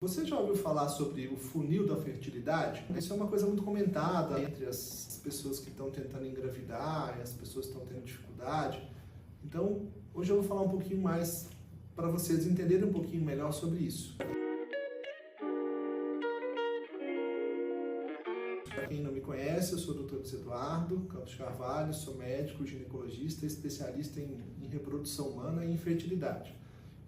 Você já ouviu falar sobre o funil da fertilidade? Isso é uma coisa muito comentada entre as pessoas que estão tentando engravidar e as pessoas que estão tendo dificuldade. Então, hoje eu vou falar um pouquinho mais para vocês entenderem um pouquinho melhor sobre isso. Para quem não me conhece, eu sou o Dr. Luiz Eduardo Campos de Carvalho, sou médico, ginecologista, especialista em reprodução humana e em fertilidade.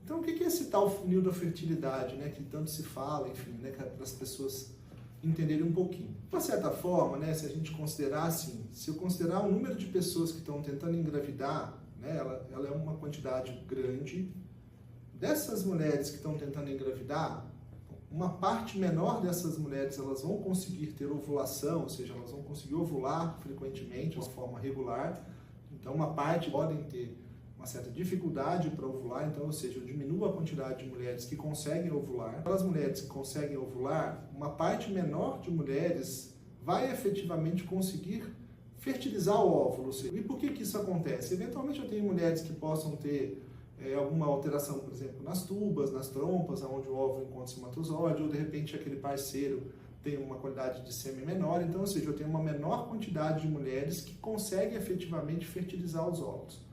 Então, o que é esse tal funil da fertilidade, né, que tanto se fala, enfim, né, para as pessoas entenderem um pouquinho? De uma certa forma, né, se a gente considerar assim, se eu considerar o número de pessoas que estão tentando engravidar, né, ela é uma quantidade grande. Dessas mulheres que estão tentando engravidar, uma parte menor dessas mulheres elas vão conseguir ter ovulação, ou seja, elas vão conseguir ovular frequentemente, de uma forma regular. Então, uma parte podem ter uma certa dificuldade para ovular, então, ou seja, eu diminuo a quantidade de mulheres que conseguem ovular. Aquelas mulheres que conseguem ovular, uma parte menor de mulheres vai efetivamente conseguir fertilizar o óvulo. E por que isso acontece? Eventualmente eu tenho mulheres que possam ter alguma alteração, por exemplo, nas tubas, nas trompas, onde o óvulo encontra o espermatozoide, ou de repente aquele parceiro tem uma qualidade de sêmen menor, então, ou seja, eu tenho uma menor quantidade de mulheres que conseguem efetivamente fertilizar os óvulos.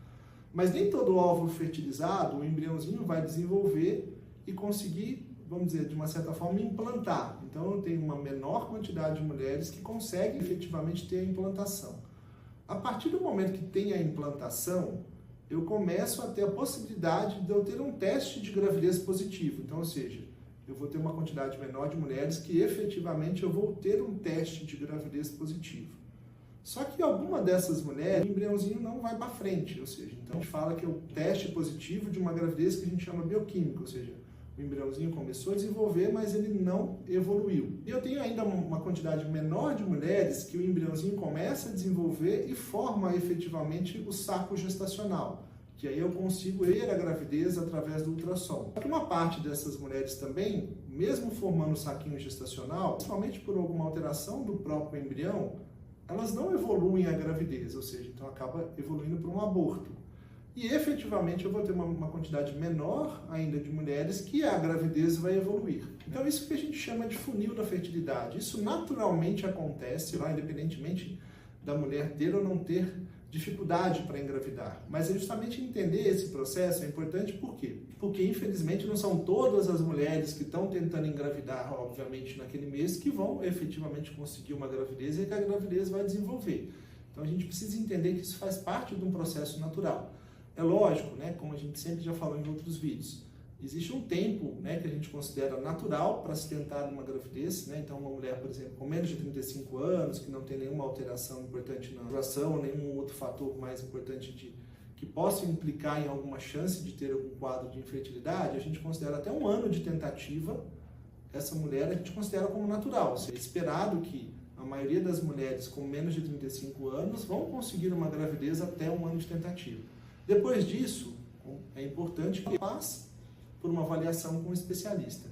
Mas nem todo óvulo fertilizado, o embriãozinho vai desenvolver e conseguir, vamos dizer, de uma certa forma, implantar. Então, eu tenho uma menor quantidade de mulheres que conseguem efetivamente ter a implantação. A partir do momento que tem a implantação, eu começo a ter a possibilidade de eu ter um teste de gravidez positivo. Então, ou seja, eu vou ter uma quantidade menor de mulheres que efetivamente eu vou ter um teste de gravidez positivo. Só que alguma dessas mulheres, o embriãozinho não vai para frente, ou seja, então a gente fala que é o teste positivo de uma gravidez que a gente chama bioquímica, ou seja, o embriãozinho começou a desenvolver, mas ele não evoluiu. E eu tenho ainda uma quantidade menor de mulheres que o embriãozinho começa a desenvolver e forma efetivamente o saco gestacional, que aí eu consigo ver a gravidez através do ultrassom. Só que uma parte dessas mulheres também, mesmo formando o saquinho gestacional, principalmente por alguma alteração do próprio embrião, elas não evoluem a gravidez, ou seja, então acaba evoluindo para um aborto. E efetivamente eu vou ter uma quantidade menor ainda de mulheres que a gravidez vai evoluir. Então isso que a gente chama de funil da fertilidade. Isso naturalmente acontece lá, independentemente da mulher ter ou não ter dificuldade para engravidar. Mas é justamente entender esse processo é importante, por quê? Porque infelizmente não são todas as mulheres que estão tentando engravidar, obviamente, naquele mês, que vão efetivamente conseguir uma gravidez e que a gravidez vai desenvolver. Então a gente precisa entender que isso faz parte de um processo natural. É lógico, né, como a gente sempre já falou em outros vídeos, existe um tempo, né, que a gente considera natural para se tentar uma gravidez, né? Então uma mulher, por exemplo, com menos de 35 anos, que não tem nenhuma alteração importante na ovulação, nenhum outro fator mais importante que possa implicar em alguma chance de ter algum quadro de infertilidade, a gente considera até um ano de tentativa, essa mulher a gente considera como natural. Ou seja, é esperado que a maioria das mulheres com menos de 35 anos vão conseguir uma gravidez até um ano de tentativa. Depois disso, é importante que passe por uma avaliação com um especialista.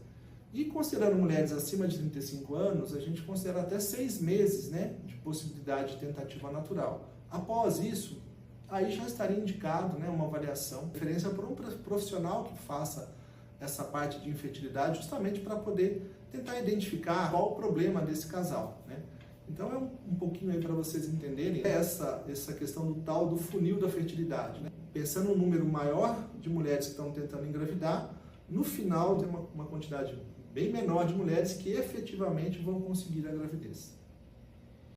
E considerando mulheres acima de 35 anos, a gente considera até 6 meses, né, de possibilidade de tentativa natural. Após isso, aí já estaria indicado, né, uma avaliação, referência para um profissional que faça essa parte de infertilidade, justamente para poder tentar identificar qual o problema desse casal, né? Então é um pouquinho aí para vocês entenderem essa questão do tal do funil da fertilidade, né? Pensando no número maior de mulheres que estão tentando engravidar, no final tem uma quantidade bem menor de mulheres que efetivamente vão conseguir a gravidez.